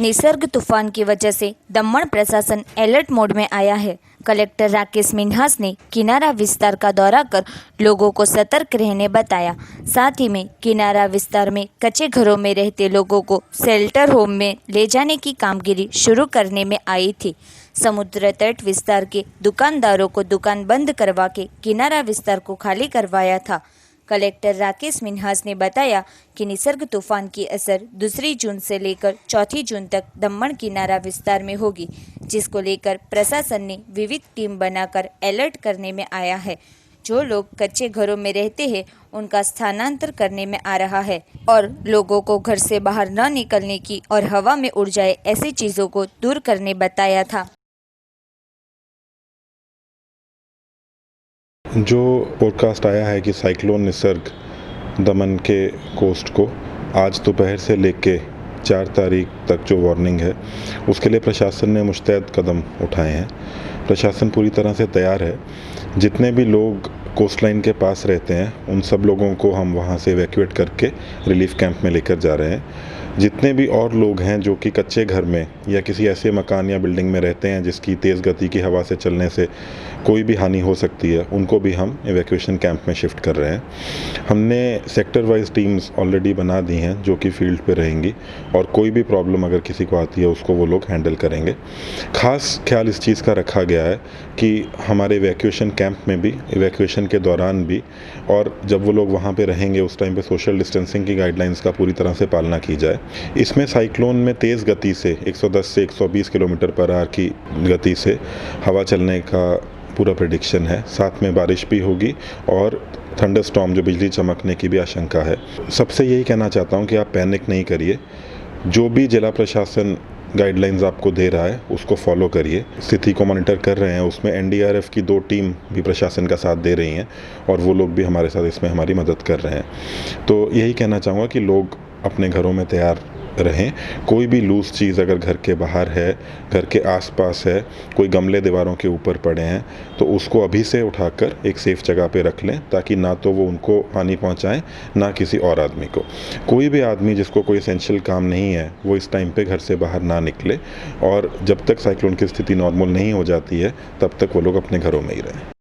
निसर्ग तूफान की वजह से दमन प्रशासन अलर्ट मोड में आया है। कलेक्टर राकेश मिन्हास ने किनारा विस्तार का दौरा कर लोगों को सतर्क रहने बताया। साथ ही में किनारा विस्तार में कच्चे घरों में रहते लोगों को शेल्टर होम में ले जाने की कामगिरी शुरू करने में आई थी। समुद्र तट विस्तार के दुकानदारों को दुकान बंद करवा के किनारा विस्तार को खाली करवाया था। कलेक्टर राकेश मिन्हास ने बताया कि निसर्ग तूफान की असर 2 जून से लेकर 4 जून तक दमन किनारा विस्तार में होगी, जिसको लेकर प्रशासन ने विविध टीम बनाकर अलर्ट करने में आया है। जो लोग कच्चे घरों में रहते हैं उनका स्थानांतर करने में आ रहा है और लोगों को घर से बाहर न निकलने की और हवा में उड़ जाए ऐसी चीज़ों को दूर करने बताया था। जो पॉडकास्ट आया है कि साइक्लोन निसर्ग दमन के कोस्ट को आज दोपहर से लेके 4 तारीख तक जो वार्निंग है, उसके लिए प्रशासन ने मुस्तैद कदम उठाए हैं। प्रशासन पूरी तरह से तैयार है। जितने भी लोग कोस्ट लाइन के पास रहते हैं उन सब लोगों को हम वहाँ से इवैक्यूएट करके रिलीफ कैंप में लेकर जा रहे हैं। जितने भी और लोग हैं जो कि कच्चे घर में या किसी ऐसे मकान या बिल्डिंग में रहते हैं जिसकी तेज़ गति की हवा से चलने से कोई भी हानि हो सकती है, उनको भी हम इवैक्यूएशन कैंप में शिफ्ट कर रहे हैं। हमने सेक्टर वाइज टीम्स ऑलरेडी बना दी हैं जो कि फील्ड पे रहेंगी और कोई भी प्रॉब्लम अगर किसी को आती है उसको वो लोग हैंडल करेंगे। ख़ास ख्याल इस चीज़ का रखा गया है कि हमारे इवैक्यूएशन कैंप में भी, इवैक्यूएशन के दौरान भी और जब वो लोग वहाँ पे रहेंगे उस टाइम पे सोशल डिस्टेंसिंग की गाइडलाइंस का पूरी तरह से पालना की जाए। इसमें साइक्लोन में तेज़ गति से 110 से 120 किलोमीटर पर आवर की गति से हवा चलने का पूरा प्रेडिक्शन है। साथ में बारिश भी होगी और थंडर स्टॉर्म जो बिजली चमकने की भी आशंका है। सबसे यही कहना चाहता हूँ कि आप पैनिक नहीं करिए। जो भी जिला प्रशासन गाइडलाइंस आपको दे रहा है उसको फॉलो करिए। स्थिति को मॉनिटर कर रहे हैं, उसमें एनडीआरएफ की 2 टीम भी प्रशासन का साथ दे रही हैं और वो लोग भी हमारे साथ इसमें हमारी मदद कर रहे हैं। तो यही कहना चाहूँगा कि लोग अपने घरों में तैयार रहें। कोई भी लूज़ चीज़ अगर घर के बाहर है, घर के आसपास है, कोई गमले दीवारों के ऊपर पड़े हैं तो उसको अभी से उठाकर एक सेफ़ जगह पे रख लें ताकि ना तो वो उनको हानि पहुंचाएं ना किसी और आदमी को। कोई भी आदमी जिसको कोई एसेंशियल काम नहीं है वो इस टाइम पे घर से बाहर ना निकले और जब तक साइक्लोन की स्थिति नॉर्मल नहीं हो जाती है तब तक वो लोग अपने घरों में ही रहें।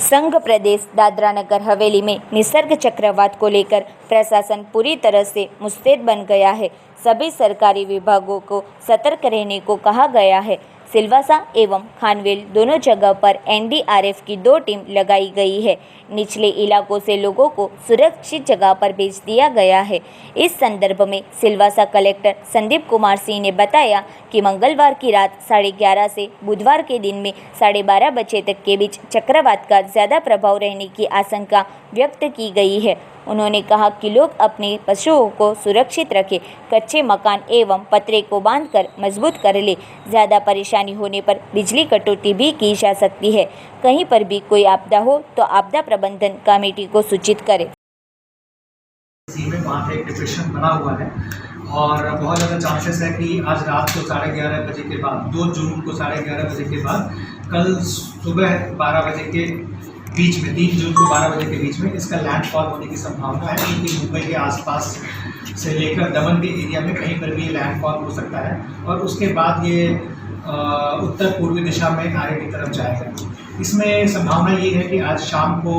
संघ प्रदेश दादरा नगर हवेली में निसर्ग चक्रवात को लेकर प्रशासन पूरी तरह से मुस्तैद बन गया है। सभी सरकारी विभागों को सतर्क रहने को कहा गया है। सिलवासा एवं खानवेल दोनों जगह पर एनडीआरएफ की 2 टीम लगाई गई है। निचले इलाकों से लोगों को सुरक्षित जगह पर भेज दिया गया है। इस संदर्भ में सिलवासा कलेक्टर संदीप कुमार सिंह ने बताया कि मंगलवार की रात 11:30 से बुधवार के दिन में 12:30 बजे तक के बीच चक्रवात का ज़्यादा प्रभाव रहने की आशंका व्यक्त की गई है। उन्होंने कहा कि लोग अपने पशुओं को सुरक्षित रखें, कच्चे मकान एवं पतरे को बांधकर मजबूत कर ले। ज़्यादा परेशानी होने पर बिजली कटौती भी की जा सकती है। कहीं पर भी कोई आपदा हो तो आपदा प्रबंधन कमेटी को सूचित करें। वहाँ पे एक डिप्रेशन बना हुआ है और बहुत ज़्यादा चांसेस है कि आज रात को 11:30 बजे के बाद, 2 जून को 11:30 बजे के बाद, कल सुबह 12 बजे के बीच में, 3 जून को 12 बजे के बीच में इसका लैंडफॉल होने की संभावना है। क्योंकि मुंबई के आसपास से लेकर दमन के एरिया में कहीं पर भी ये लैंडफॉल हो सकता है और उसके बाद ये उत्तर पूर्वी दिशा में आगे की तरफ जाएगा। इसमें संभावना ये है कि आज शाम को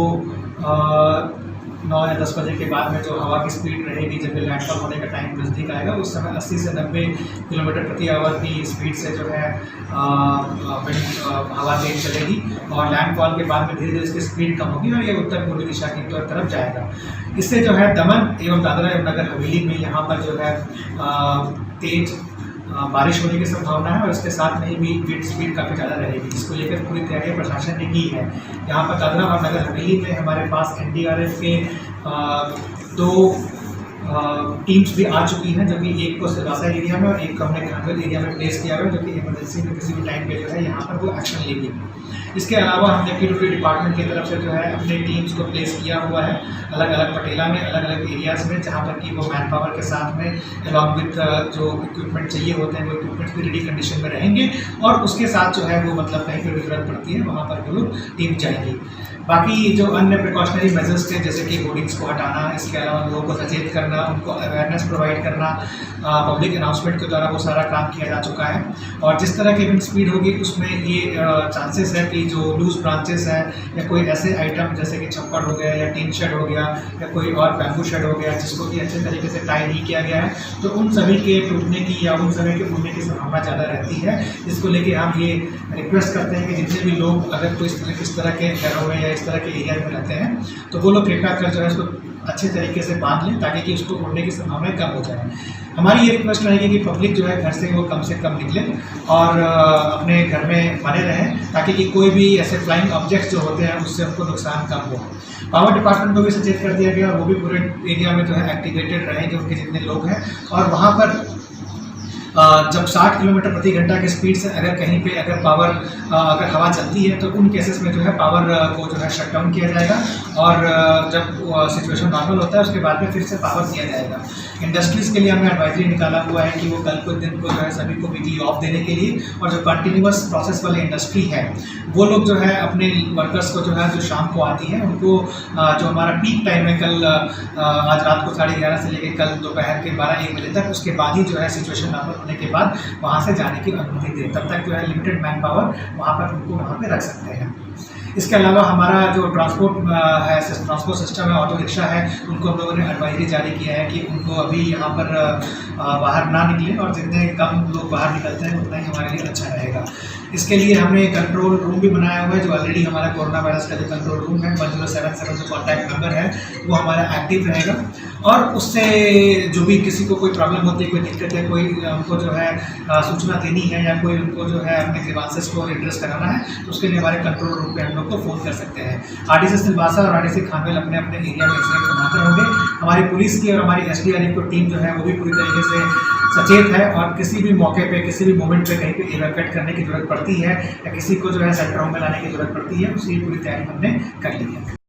9 या 10 बजे के बाद में जो हवा की स्पीड रहेगी, जब लैंडफॉल होने का टाइम नज़दीक आएगा, उस समय 80 से 90 किलोमीटर प्रति आवर की स्पीड से जो है हवा तेज चलेगी और लैंडफॉल के बाद में धीरे धीरे इसकी स्पीड कम होगी और ये उत्तर पूर्वी दिशा की तरफ जाएगा। इससे जो है दमन एवं दादरा एवं नगर हवेली में यहाँ पर जो है तेज बारिश होने की संभावना है और इसके साथ में भी विंड स्पीड काफ़ी ज़्यादा रहेगी, जिसको लेकर पूरी तैयारी प्रशासन ने की है। यहाँ पर दादरा और नगर हवेली में हमारे पास एनडीआरएफ के 2 टीम्स भी आ चुकी हैं, जो कि एक को सिलवासा एरिया में और एक को हमने खानवेल एरिया में प्लेस किया हुआ है, जो कि इमरजेंसी में किसी भी टाइम पे जो है यहाँ पर वो एक्शन लेगी। इसके अलावा हमने PWD डिपार्टमेंट की तरफ से जो है अपने टीम्स को प्लेस किया हुआ है अलग अलग पटेला में, अलग अलग एरियाज़ में, जहाँ पर कि वो मैन पावर के साथ में अलॉन्ग विथ जो इक्विपमेंट चाहिए होते हैं वो इक्विपमेंट्स भी रेडी कंडीशन में रहेंगे, और उसके साथ जो है वो मतलब कहीं पर भी जरूरत पड़ती है वहाँ पर वो टीम जाएगी। बाकी जो अन्य प्रिकॉशनरी मेजर्स थे, जैसे कि होर्डिंग्स को हटाना, इसके अलावा लोगों को सचेत करना, उनको अवेयरनेस प्रोवाइड करना, पब्लिक अनाउंसमेंट के द्वारा वो सारा काम किया जा चुका है। और जिस तरह की इवेंट स्पीड होगी उसमें ये चांसेस है कि जो लूज ब्रांचेस है या कोई ऐसे आइटम जैसे कि छप्पड़ हो गया या टीन शेड हो गया या कोई और बैम्बू शेड हो गया जिसको कि अच्छे तरीके से टाई नहीं किया गया है, तो उन सभी के टूटने की या उन सभी के उड़ने की संभावना ज़्यादा रहती है। इसको लेके हम ये रिक्वेस्ट करते हैं कि जितने भी लोग अगर कोई इस तरह के घरों में या इस तरह के एरिया में रहते हैं तो वो लोग कृपया कर जो है इसको अच्छे तरीके से बांध लें ताकि कि उसको उड़ने की संभावना कम हो जाए। हमारी ये रिक्वेस्ट रहेगी कि पब्लिक जो है घर से वो कम निकले और अपने घर में बने रहें ताकि कि कोई भी ऐसे फ्लाइंग ऑब्जेक्ट्स जो होते हैं उससे उनको नुकसान कम हो। पावर डिपार्टमेंट को भी सचेत कर दिया गया, वो भी पूरे एरिया में जो है एक्टिवेटेड रहेंगे उनके जितने लोग हैं, और वहाँ पर जब 60 किलोमीटर प्रति घंटा की स्पीड से अगर कहीं पे अगर हवा चलती है तो उन केसेस में जो है पावर को जो है शट डाउन किया जाएगा, और जब सिचुएशन नॉर्मल होता है उसके बाद में फिर से पावर दिया जाएगा। इंडस्ट्रीज़ के लिए हमने एडवाइजरी निकाला हुआ है कि वो कल को दिन को जो है सभी को वीकली ऑफ देने के लिए, और जो कंटिन्यूअस प्रोसेस वाली इंडस्ट्री है वो लोग जो है अपने वर्कर्स को जो है जो शाम को आती है उनको जो हमारा पीक टाइम है कल आज रात को 11:30 से लेकर कल दोपहर के 12-1 बजे तक, उसके बाद ही जो है सिचुएशन नॉर्मल होने के बाद वहाँ से जाने की अनुमति दे, तब तक जो है लिमिटेड मैन पावर वहाँ पर उनको वहाँ पे रख सकते हैं। इसके अलावा हमारा जो ट्रांसपोर्ट सिस्टम है, ऑटो रिक्शा है, उनको हम लोगों ने एडवाइजरी जारी किया है कि उनको अभी यहाँ पर बाहर ना निकलें, और जितने कम लोग बाहर निकलते हैं उतना ही हमारे लिए अच्छा रहेगा। इसके लिए हमने कंट्रोल रूम भी बनाया हुआ है, जो ऑलरेडी हमारा कोरोना वायरस का जो कंट्रोल रूम है 1077 जो कॉन्टैक्ट नंबर है वो हमारा एक्टिव रहेगा, और उससे जो भी किसी को कोई प्रॉब्लम होती है, कोई दिक्कत है, कोई उनको जो है सूचना देनी है या कोई उनको जो है अपने ग्रीवांसेस को एड्रेस कराना है तो उसके लिए हमारे कंट्रोल रूम पे हम लोग को फ़ोन कर सकते हैं। RDC सिलवासा और RDC खानवेल अपने अपने एरिया में इंसिडेंट कमांडर होंगे। हमारी पुलिस की और हमारी SDRF को टीम जो है वो भी पूरी तरीके से सचेत है, और किसी भी मौके पे किसी भी मोमेंट पे कहीं पे इवैक्यूएट करने की जरूरत पड़ती है या किसी को जो है सेंटर होम में लाने की जरूरत पड़ती है, उसकी पूरी तैयारी हमने कर ली है।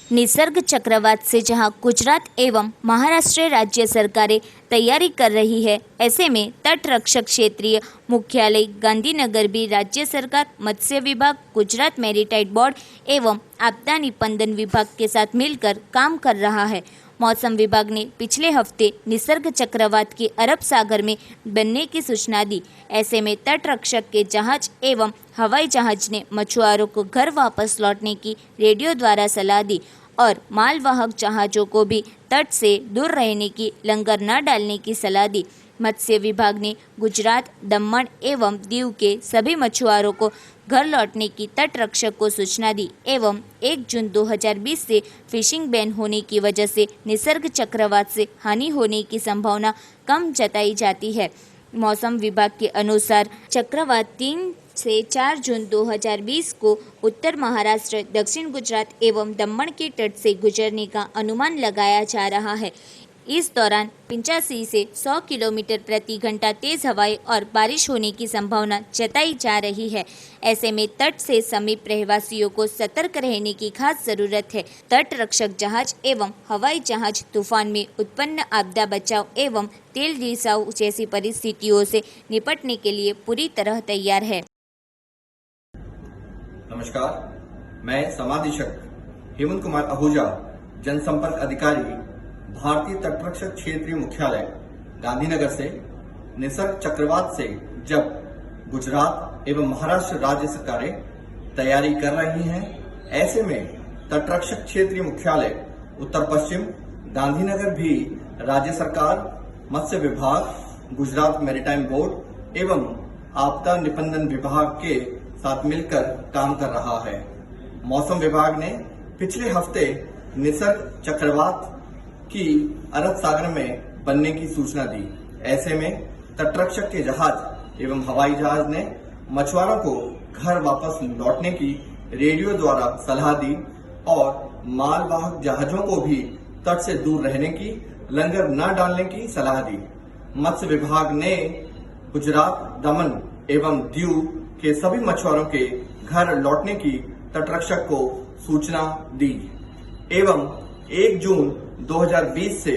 निसर्ग चक्रवात से जहां गुजरात एवं महाराष्ट्र राज्य सरकारें तैयारी कर रही है, ऐसे में तट रक्षक क्षेत्रीय मुख्यालय गांधीनगर भी राज्य सरकार, मत्स्य विभाग, गुजरात मैरीटाइम बोर्ड एवं आपदा निपंदन विभाग के साथ मिलकर काम कर रहा है। मौसम विभाग ने पिछले हफ्ते निसर्ग चक्रवात के अरब सागर में बनने की सूचना दी। ऐसे में तट रक्षक के जहाज एवं हवाई जहाज ने मछुआरों को घर वापस लौटने की रेडियो द्वारा सलाह दी, और मालवाहक जहाज़ों को भी तट से दूर रहने की, लंगर न डालने की सलाह दी। मत्स्य विभाग ने गुजरात, दमन एवं दीव के सभी मछुआरों को घर लौटने की तट रक्षक को सूचना दी, एवं 1 जून 2020 से फिशिंग बैन होने की वजह से निसर्ग चक्रवात से हानि होने की संभावना कम जताई जाती है। मौसम विभाग के अनुसार चक्रवात 3 से 4 जून 2020 को उत्तर महाराष्ट्र, दक्षिण गुजरात एवं दमन के तट से गुजरने का अनुमान लगाया जा रहा है। इस दौरान 85 से 100 किलोमीटर प्रति घंटा तेज हवाएं और बारिश होने की संभावना जताई जा रही है। ऐसे में तट से समीप रहवासियों को सतर्क रहने की खास जरूरत है। तट रक्षक जहाज एवं हवाई जहाज तूफान में उत्पन्न आपदा बचाव एवं तेल रिसाव जैसी परिस्थितियों से निपटने के लिए पूरी तरह तैयार है। नमस्कार, मैं समादेशक हेमंत कुमार आहूजा, जनसंपर्क अधिकारी, भारतीय तटरक्षक क्षेत्रीय मुख्यालय गांधीनगर से निसर्ग चक्रवात से जब गुजरात एवं महाराष्ट्र राज्य सरकारें तैयारी कर रही हैं, ऐसे में तटरक्षक क्षेत्रीय मुख्यालय उत्तर पश्चिम गांधीनगर भी राज्य सरकार, मत्स्य विभाग, गुजरात मैरीटाइम बोर्ड एवं आपदा निपंदन विभाग के साथ मिलकर काम कर रहा है। मौसम विभाग ने पिछले हफ्ते निसर्ग चक्रवात की अरब सागर में बनने की सूचना दी। ऐसे में तटरक्षक के जहाज एवं हवाई जहाज ने मछुआरों को घर वापस लौटने की रेडियो द्वारा सलाह दी और मालवाहक जहाजों को भी तट से दूर रहने की, लंगर न डालने की सलाह दी। मत्स्य विभाग ने गुजरात, दमन एवं दीव के सभी मछुआरों के घर लौटने की तटरक्षक को सूचना दी एवं 1 जून 2020 से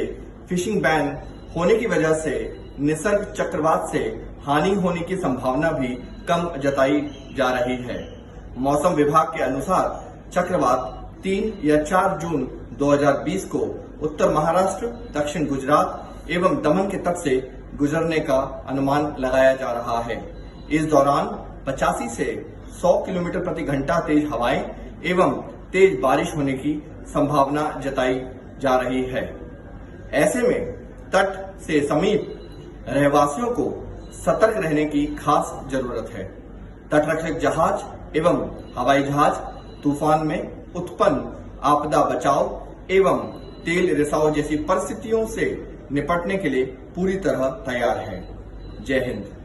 फिशिंग बैन होने की वजह से निसर्ग चक्रवात से हानि होने की संभावना भी कम जताई जा रही है। मौसम विभाग के अनुसार चक्रवात 3 या 4 जून 2020 को उत्तर महाराष्ट्र, दक्षिण गुजरात एवं दमन के तट से गुजरने का अनुमान लगाया जा रहा है। इस दौरान 85 से 100 किलोमीटर प्रति घंटा तेज हवाएं एवं तेज बारिश होने की संभावना जताई जा रही है। ऐसे में तट से समीप रहवासियों को सतर्क रहने की खास जरूरत है। तटरक्षक जहाज एवं हवाई जहाज तूफान में उत्पन्न आपदा बचाव एवं तेल रिसाव जैसी परिस्थितियों से निपटने के लिए पूरी तरह तैयार है। जय हिंद।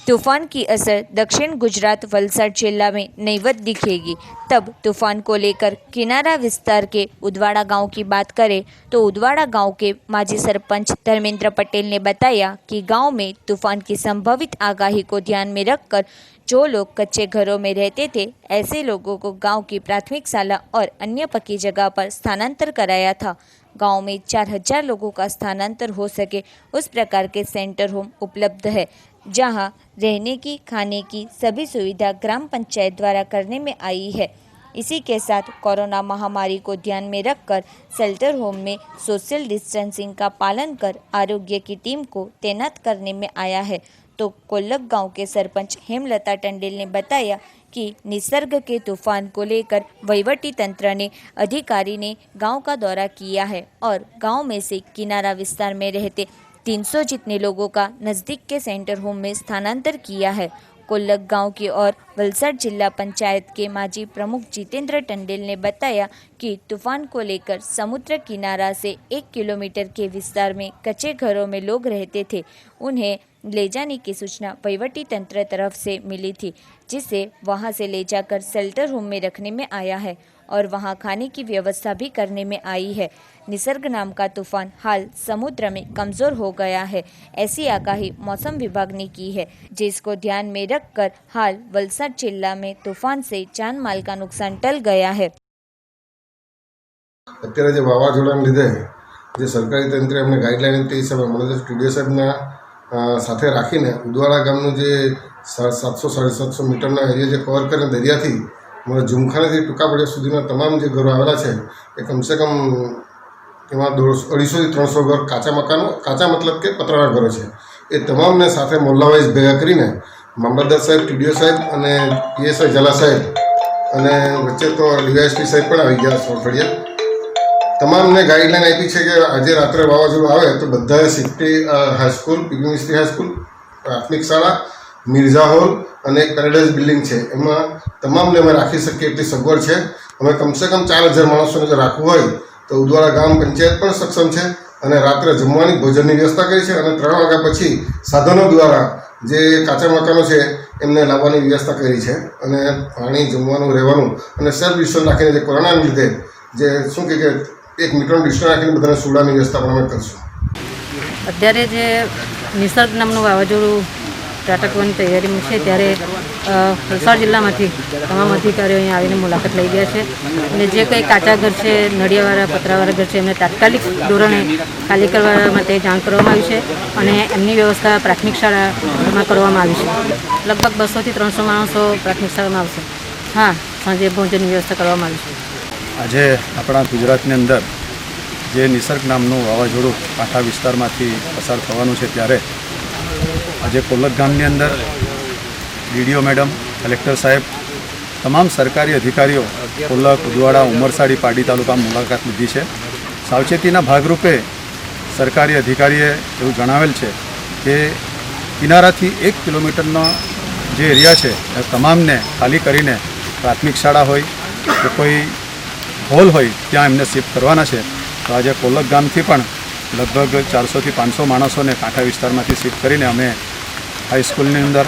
तूफान की असर दक्षिण गुजरात वलसाड जिला में नहीवत दिखेगी। तब तूफान को लेकर किनारा विस्तार के उदवाड़ा गांव की बात करें तो उदवाड़ा गांव के माजी सरपंच धर्मेंद्र पटेल ने बताया कि गांव में तूफान की संभावित आगाही को ध्यान में रखकर जो लोग कच्चे घरों में रहते थे, ऐसे लोगों को गांव की प्राथमिक शाला और अन्य पक्की जगह पर स्थानांतर कराया था। गांव में 4000 लोगों का स्थानांतर हो सके उस प्रकार के सेंटर होम उपलब्ध है, जहां रहने की, खाने की सभी सुविधा ग्राम पंचायत द्वारा करने में आई है। इसी के साथ कोरोना महामारी को ध्यान में रखकर शेल्टर होम में सोशल डिस्टेंसिंग का पालन कर आरोग्य की टीम को तैनात करने में आया है। तो कोल्लक गांव के सरपंच हेमलता टंडेल ने बताया कि निसर्ग के तूफान को लेकर वहीवटी तंत्र ने अधिकारी ने गांव का दौरा किया है और गांव में से किनारा विस्तार में रहते 300 जितने लोगों का नज़दीक के सेंटर होम में स्थानांतर किया है। कोल्लक गांव की और वलसाड जिला पंचायत के माजी प्रमुख जितेंद्र टंडेल ने बताया कि तूफान को लेकर समुद्र किनारा से 1 किलोमीटर के विस्तार में कच्चे घरों में लोग रहते थे, उन्हें ले जाने की सूचना वहीवटी तंत्र तरफ से मिली थी, जिसे वहां से ले जाकर शेल्टर होम में रखने में आया है और वहां खाने की व्यवस्था भी करने में आई है। निसर्ग नाम का तूफान हाल समुद्र में कमज़ोर हो गया है, ऐसी आगाही मौसम विभाग ने की है, जिसको ध्यान में रखकर हाल वलसाड जिला में तूफान से जान माल का नुकसान टल गया है। અત્યારે જે વાવાઝોડાને લીધે જે સરકારી તંત્રે અમને ગાઈડલાઈન તે હિસાબે મને તો ટીડીઓ સાહેબના સાથે રાખીને ઉદવાડા ગામનું જે 700-750 મીટરના એરિયા જે કવર કરીને દરિયાથી મારા ઝુમખાનેથી ટૂંકાપડિયા સુધીના તમામ જે ઘરો આવેલા છે એ કમસે કમ એમાં 250 થી 300 ઘર કાચા મકાનો, કાચા મતલબ કે પતરાના ઘરો છે, એ તમામને સાથે મોહલ્લા વાઇઝ ભેગા કરીને મામલતદાર સાહેબ, ટીડીઓ સાહેબ અને પીએસઆઈ ઝાલા સાહેબ અને વચ્ચે તો ડીવાયએસપી સાહેબ પણ આવી ગયા સોરઠડિયા, તમામને ગાઈડલાઈન આપી છે કે આજે રાત્રે વાવાઝોડું આવે તો બધાએ સિટી હાઈસ્કૂલ, પીપી મિસ્ત્રી હાઈસ્કૂલ, પ્રાથમિક શાળા, મિર્ઝા હોલ અને એક પેરાડાઇઝ બિલ્ડિંગ છે, એમાં તમામને અમે રાખી શકીએ એટલી સગવડ છે। અમે કમસે કમ 4000 માણસોને જો રાખવું હોય તો ઉદવાડા ગામ પંચાયત પણ સક્ષમ છે અને રાત્રે જમવાની, ભોજનની વ્યવસ્થા કરી છે અને 3 વાગ્યા પછી સાધનો દ્વારા જે કાચા મકાનો છે એમને લાવવાની વ્યવસ્થા કરી છે અને પાણી, જમવાનું, રહેવાનું અને સેલ્ફ ડિસ્ટન્સ રાખીને જે કોરોનાને લીધે જે શું કે 1 મીટરનું ડિસ્ટન્સ રાખીને બધાને સુડાની વ્યવસ્થા પણ અમે કરશું। અત્યારે જે નિસર્ગ નામનું વાવાઝોડું ત્રાટકવાની તૈયારીમાં છે ત્યારે વલસાડ જિલ્લામાંથી તમામ અધિકારીઓ અહીંયા આવીને મુલાકાત લઈ ગયા છે અને જે કંઈ કાચા ઘર છે, નળિયાવાળા, પતરાવાળા ઘર છે એમને તાત્કાલિક ધોરણે ખાલી કરવા માટે જાણ કરવામાં આવી છે અને એમની વ્યવસ્થા પ્રાથમિક શાળામાં કરવામાં આવી છે। લગભગ 200 થી 300 માણસો પ્રાથમિક શાળામાં આવશે। હા, સાંજે ભોજનની વ્યવસ્થા કરવામાં આવી છે। આજે આપણા ગુજરાતની અંદર જે નિસર્ગ નામનું વાવાઝોડું કાંઠા વિસ્તારમાંથી પસાર થવાનું છે ત્યારે આજે કોલ્લક ગામની અંદર ડીડીઓ મેડમ, કલેક્ટર સાહેબ, તમામ સરકારી અધિકારીઓ કોલ્લક, ઉદવાડા, ઉમરસાડી, પાડી તાલુકા મુલાકાત લીધી છે। સાવચેતીના ભાગરૂપે સરકારી અધિકારીએ એવું જણાવેલ છે કે કિનારાથી 1 કિલોમીટરનો જે એરિયા છે એ તમામને ખાલી કરીને પ્રાથમિક શાળા હોય કે કોઈ હોલ હોય ત્યાં એમને શિફ્ટ કરવાના છે. તો આજે કોલક ગામથી પણ લગભગ 400 થી 500 માણસોને કાંઠા વિસ્તારમાંથી શિફ્ટ કરીને અમે હાઈસ્કૂલની અંદર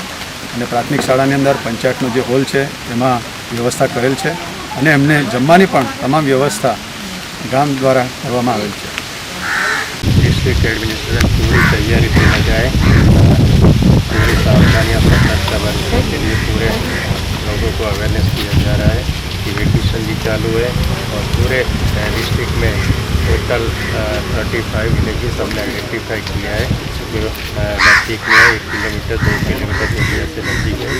અને પ્રાથમિક શાળાની અંદર પંચાયતનો જે હોલ છે એમાં વ્યવસ્થા કરેલ છે અને એમને જમવાની પણ તમામ વ્યવસ્થા ગામ દ્વારા કરવામાં આવેલ છે. डिस्ट्रिक्ट एडमिनिस्ट्रेशन पूरी तैयारी से लगाए, पूरी सावधानियाँ सतर्कता बरतने के लिए पूरे लोगों को अवेयरनेस किया जा रहा है कि वेकेशन भी चालू है और पूरे डिस्ट्रिक्ट में टोटल 35 विलेजेस हमने आइडेंटिफाई किया है जो नज़दीक में है, 1 किलोमीटर 2 किलोमीटर एरिया से नज़दीक है.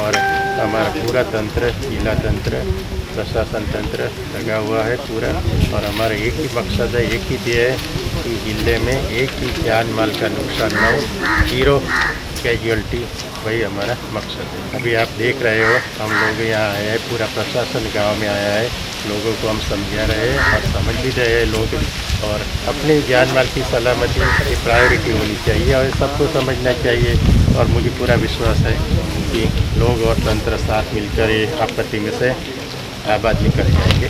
और हमारा पूरा तंत्र, जिला तंत्र, प्रशासन तंत्र लगा हुआ है पूरा. और हमारा एक ही मकसद है, एक ही ध्येय है कि जिले में एक ही जान माल का नुकसान न हो, 0 कैजुअल्टी, वही हमारा मकसद है. अभी आप देख रहे हो हम लोग यहाँ आए हैं, पूरा प्रशासन गांव में आया है, लोगों को हम समझा रहे हैं और समझ भी रहे हैं लोग. और अपनी जान माल की सलामती की प्रायोरिटी होनी चाहिए और सबको समझना चाहिए. और मुझे पूरा विश्वास है कि लोग और तंत्र साथ मिलकर ये आपत्ति में से आबाद निकल जाएंगे.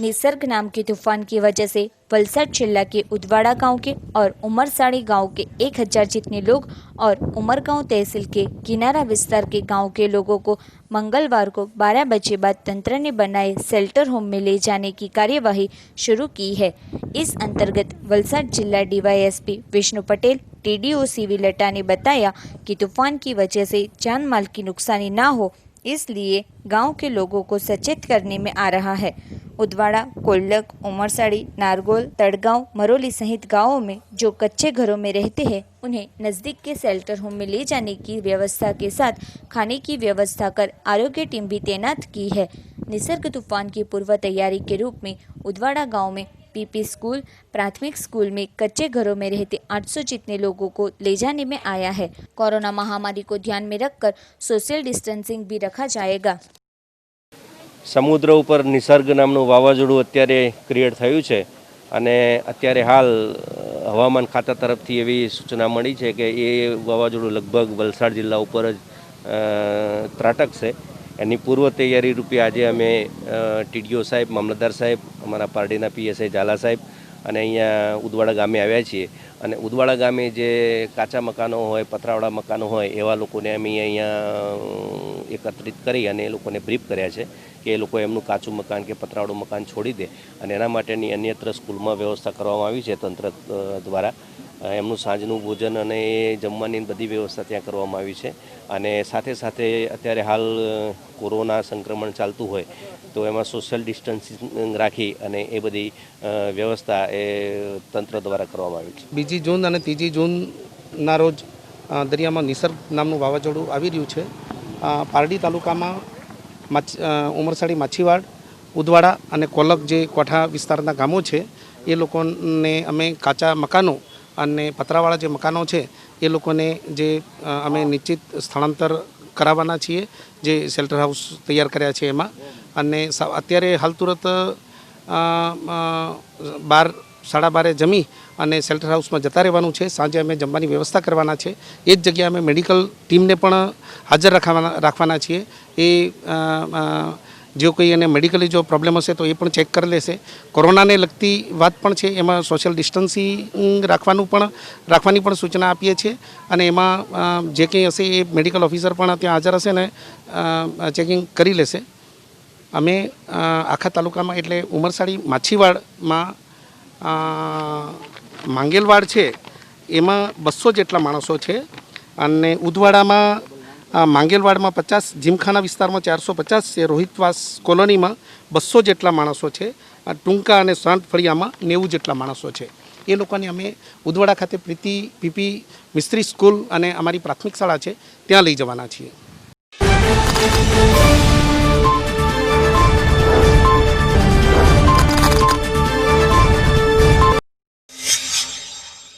निसर्ग नाम के तूफान की वजह से वलसाड जिला के उदवाड़ा गांव के और उमरसाड़ी गांव के 1000 जितने लोग और उमरगांव तहसील के किनारा विस्तार के गांव के लोगों को मंगलवार को 12 बजे बाद तंत्र ने बनाए शेल्टर होम में ले जाने की कार्यवाही शुरू की है. इस अंतर्गत वलसाड जिला DYSP Vishnu Patel, TDO civil अड्डा ने बताया कि तूफान की वजह से जान माल की नुकसानी ना हो, इसलिए गांव के लोगों को सचेत करने में आ रहा है. उदवाड़ा, कोल्लक, उमरसाड़ी, नारगोल, तड़गांव, मरोली सहित गांवों में जो कच्चे घरों में रहते हैं उन्हें नज़दीक के शेल्टर होम में ले जाने की व्यवस्था के साथ खाने की व्यवस्था कर आरोग्य टीम भी तैनात की है. निसर्ग तूफान की पूर्व तैयारी के रूप में उदवाड़ा गांव में पीपी स्कूल, प्राथमिक स्कूल में कच्चे घरों में रहते 800 जितने लोगों को ले जाने में आया है. कोरोना महामारी को ध्यान में रखकर सोशल डिस्टेंसिंग भी रखा जाएगा. સમુદ્ર ઉપર નિસર્ગ નામનું વાવાઝોડું અત્યારે ક્રિએટ થયું છે અને અત્યારે હાલ હવામાન ખાતા તરફથી એવી સૂચના મળી છે કે એ વાવાઝોડું લગભગ વલસાડ જિલ્લા ઉપર જ ત્રાટકશે. એની પૂર્વ તૈયારી રૂપે આજે અમે ટીડીઓ સાહેબ, મામલતદાર સાહેબ, અમારા પાર્ટીના પીએસઆઈ ઝાલા સાહેબ અને અહીંયા ઉદવાડા ગામે આવ્યા છીએ. અને ઉદવાડા ગામે જે કાચા મકાનો હોય, પતરાવાળા મકાનો હોય એવા લોકોને અમે અહીંયા એકત્રિત કરી અને એ લોકોને બ્રીફ કર્યા છે કે એ લોકો એમનું કાચું મકાન કે પતરાવાળું મકાન છોડી દે અને એના માટેની અન્યત્ર સ્કૂલમાં વ્યવસ્થા કરવામાં આવી છે તંત્ર દ્વારા. એમનું સાંજનું ભોજન અને જમવાની બધી વ્યવસ્થા ત્યાં કરવામાં આવી છે. અને સાથે સાથે અત્યારે હાલ કોરોના સંક્રમણ ચાલતું હોય તો એમાં સોશિયલ ડિસ્ટન્સિંગ રાખી અને એ બધી વ્યવસ્થા એ તંત્ર દ્વારા કરવામાં આવી છે. 2 જૂન અને 3 જૂનના રોજ દરિયામાં નિસર્ગ નામનું વાવાઝોડું આવી રહ્યું છે. પારડી તાલુકામાં ઉમરસાડી, માછીવાડ, ઉદવાડા અને કોલક જે કોઠા વિસ્તારના ગામો છે એ લોકોને અમે કાચા મકાનો અને પતરાવાળા જે મકાનો છે એ લોકોને જે અમે નિશ્ચિત સ્થળાંતર કરાવવાના છીએ, જે શેલ્ટર હાઉસ તૈયાર કર્યા છે એમાં. અને અત્યારે હાલ તુરત 12-12:30 જમી અને શેલ્ટર હાઉસમાં જતા રહેવાનું છે. સાંજે અમે જમવાની વ્યવસ્થા કરવાના છે. એ જ જગ્યાએ અમે મેડિકલ ટીમને પણ હાજર રાખવાના છીએ. એ જો કોઈ એને મેડિકલી જો પ્રોબ્લેમ હશે તો એ પણ ચેક કરી લેશે. કોરોનાને લગતી વાત પણ છે, એમાં સોશિયલ ડિસ્ટન્સિંગ રાખવાની પણ સૂચના આપીએ છીએ. અને એમાં જે કંઈ હશે એ મેડિકલ ઓફિસર પણ ત્યાં હાજર હશે ને ચેકિંગ કરી લેશે. અમે આખા તાલુકામાં એટલે ઉમરસાડી, માછીવાડમાં માંગેલવાડ છે એમાં 200 જેટલા માણસો છે અને ઉદવાડામાં માંગેલવાડમાં 50, જીમખાના વિસ્તારમાં 450 છે, રોહિતવાસ કોલોનીમાં 200 જેટલા માણસો છે, ટૂંકા અને શાંત ફળિયામાં 90 જેટલા માણસો છે. એ લોકોને અમે ઉદવાડા ખાતે પીપી મિસ્ત્રી સ્કૂલ અને અમારી પ્રાથમિક શાળા છે ત્યાં લઈ જવાના છીએ.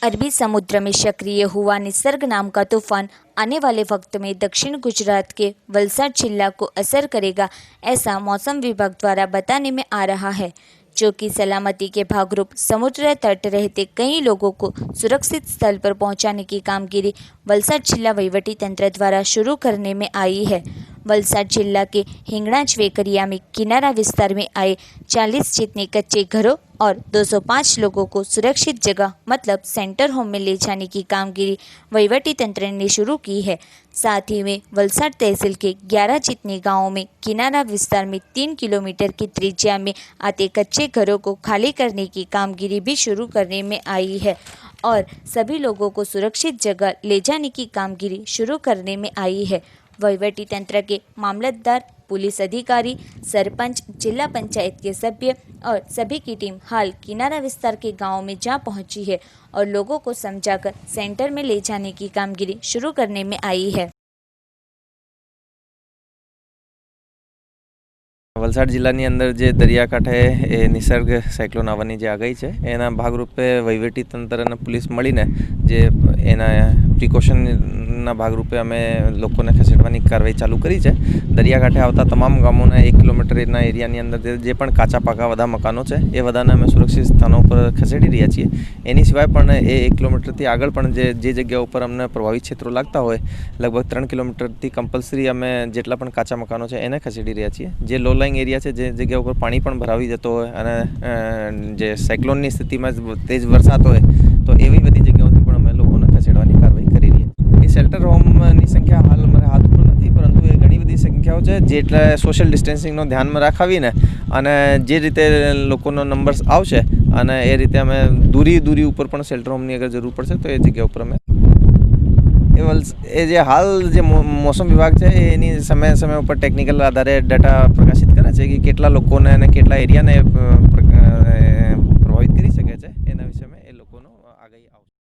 अरबी समुद्र में सक्रिय हुआ निसर्ग नाम का तूफान आने वाले वक्त में दक्षिण गुजरात के वलसाड जिला को असर करेगा, ऐसा मौसम विभाग द्वारा बताने में आ रहा है. जो कि सलामती के भागरूप समुद्र तट रहते कई लोगों को सुरक्षित स्थल पर पहुंचाने की कामगिरी वलसाड जिला वहीवटी तंत्र द्वारा शुरू करने में आई है। वलसाड जिला के हिंगणाज वेकरिया में किनारा विस्तार में आए 40 जितने कच्चे घरों और 205 लोगों को सुरक्षित जगह मतलब सेंटर होम में ले जाने की कामगिरी वहीवटी तंत्र ने शुरू की है। साथ ही में वलसाड तहसील के 11 जितने गांवों में किनारा विस्तार में 3 किलोमीटर की त्रिज्या में आते कच्चे घरों को खाली करने की कामगिरी भी शुरू करने में आई है और सभी लोगों को सुरक्षित जगह ले जाने की कामगिरी शुरू करने में आई है। वहीवटी तंत्र के मामलतदार, पुलिस अधिकारी, सरपंच, जिला पंचायत के सभ्य और सभी की टीम हाल किनारा विस्तार के गांवों में जा पहुंची है और लोगों को समझाकर सेंटर में ले जाने की कामगिरी शुरू करने में आई है। વલસાડ જિલ્લાની અંદર જે દરિયાકાંઠે એ નિસર્ગ સાયક્લોન આવવાની જે આગાહી છે એના ભાગરૂપે વહીવટી તંત્ર અને પોલીસ મળીને જે એના પ્રિકોશનના ભાગરૂપે અમે લોકોને ખસેડવાની કાર્યવાહી ચાલુ કરી છે। દરિયાકાંઠે આવતા તમામ ગામોના 1 કિલોમીટરના એરિયાની અંદર જે પણ કાચા પાકા બધા મકાનો છે એ બધાને અમે સુરક્ષિત સ્થાનો પર ખસેડી રહ્યા છીએ। એની સિવાય પણ એ 1 કિલોમીટરથી આગળ પણ જે જગ્યા ઉપર અમને પ્રભાવિત ક્ષેત્રો લાગતા હોય લગભગ 3 કિલોમીટરથી કમ્પલસરી અમે જેટલા પણ કાચા મકાનો છે એને ખસેડી રહ્યા છીએ। જે લો લાઇંગ એરિયા છે જે જગ્યા ઉપર પાણી પણ ભરાવી જતો હોય અને જે સાયક્લોનની સ્થિતિમાં તેજ વરસાદ હોય તો એવી બધી જગ્યાઓથી પણ અમે લોકોને ખસેડવાની કાર્યવાહી કરી રહી છીએ। એ શેલ્ટર હોમની સંખ્યા હાલ અમારા હાથ ઉપર નથી, પરંતુ એ ઘણી બધી સંખ્યાઓ છે જેટલે સોશિયલ ડિસ્ટન્સિંગનો ધ્યાનમાં રાખાવીને અને જે રીતે લોકોનો નંબર્સ આવશે અને એ રીતે અમે દૂરી ઉપર પણ શેલ્ટર હોમની અગર જરૂર પડશે તો એ જગ્યા ઉપર અમે એ જે હાલ જે મોસમ વિભાગ છે એની સમય ઉપર ટેકનિકલ આધારે ડેટા પ્રકાશિત કરે છે કે કેટલા લોકોને અને કેટલા એરિયાને પ્રભાવિત કરી શકે છે એના વિશે એ લોકોનો આગાહી આવશે।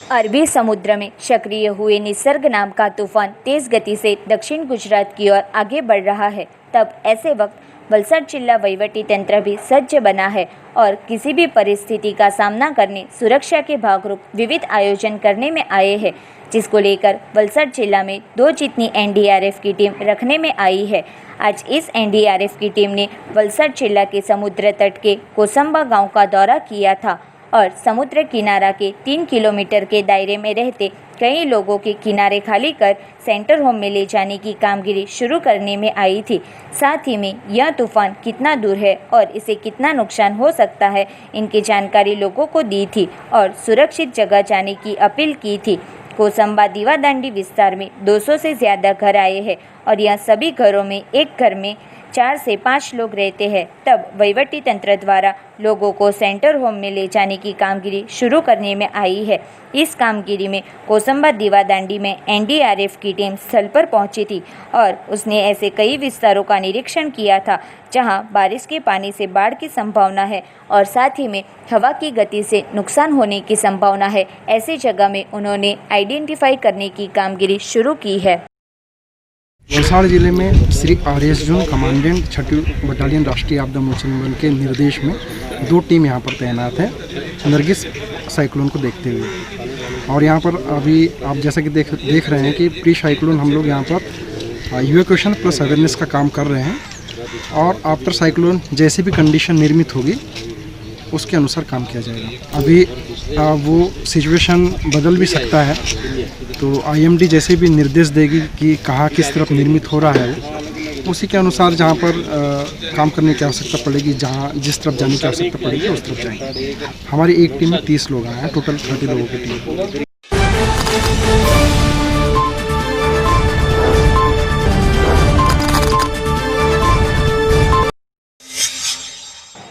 अरबी समुद्र में सक्रिय हुए निसर्ग नाम का तूफान तेज गति से दक्षिण गुजरात की ओर आगे बढ़ रहा है। तब ऐसे वक्त वलसाड जिला वहीवटी तंत्र भी सज्ज बना है और किसी भी परिस्थिति का सामना करने सुरक्षा के भागरूप विविध आयोजन करने में आए हैं, जिसको लेकर वलसाड जिला में 2 जितनी एनडीआरएफ की टीम रखने में आई है। आज इस एनडीआरएफ की टीम ने वलसाड जिला के समुद्र तट के कोसंबा गांव का दौरा किया था और समुद्र किनारा के 3 किलोमीटर के दायरे में रहते कई लोगों के किनारे खाली कर सेंटर होम में ले जाने की कामगिरी शुरू करने में आई थी। साथ ही में यह तूफान कितना दूर है और इसे कितना नुकसान हो सकता है इनकी जानकारी लोगों को दी थी और सुरक्षित जगह जाने की अपील की थी। कोसंबा दीवादांडी विस्तार में 200 से ज़्यादा घर आए हैं और यह सभी घरों में एक घर में 4 से 5 लोग रहते हैं। तब वहीवटी तंत्र द्वारा लोगों को सेंटर होम में ले जाने की कामगिरी शुरू करने में आई है। इस कामगिरी में कोसंबा दीवादांडी में एनडीआरएफ की टीम स्थल पर पहुंची थी और उसने ऐसे कई विस्तारों का निरीक्षण किया था जहां बारिश के पानी से बाढ़ की संभावना है और साथ ही में हवा की गति से नुकसान होने की संभावना है। ऐसी जगह में उन्होंने आइडेंटिफाई करने की कामगिरी शुरू की है। वलसाड जिले में श्री RS जोन कमांडेंट 6ठी बटालियन राष्ट्रीय आपदा मोचन बल के निर्देश में 2 टीम यहाँ पर तैनात है नरगिस साइक्लोन को देखते हुए। और यहाँ पर अभी आप जैसा कि देख रहे हैं कि प्री साइक्लोन हम लोग यहाँ पर इवैक्यूएशन प्लस अवेयरनेस का काम कर रहे हैं और आफ्टर साइक्लोन जैसे भी कंडीशन निर्मित होगी उसके अनुसार काम किया जाएगा। अभी वो सिचुएशन बदल भी सकता है तो IMD जैसे भी निर्देश देगी कि कहाँ किस तरफ निर्मित हो रहा है उसी के अनुसार जहाँ पर काम करने की आवश्यकता पड़ेगी, जहाँ जिस तरफ जाने की आवश्यकता पड़ेगी उस तरफ जाएंगे। हमारी एक टीम में 30 लोग आए हैं, टोटल 30 लोगों की टीम।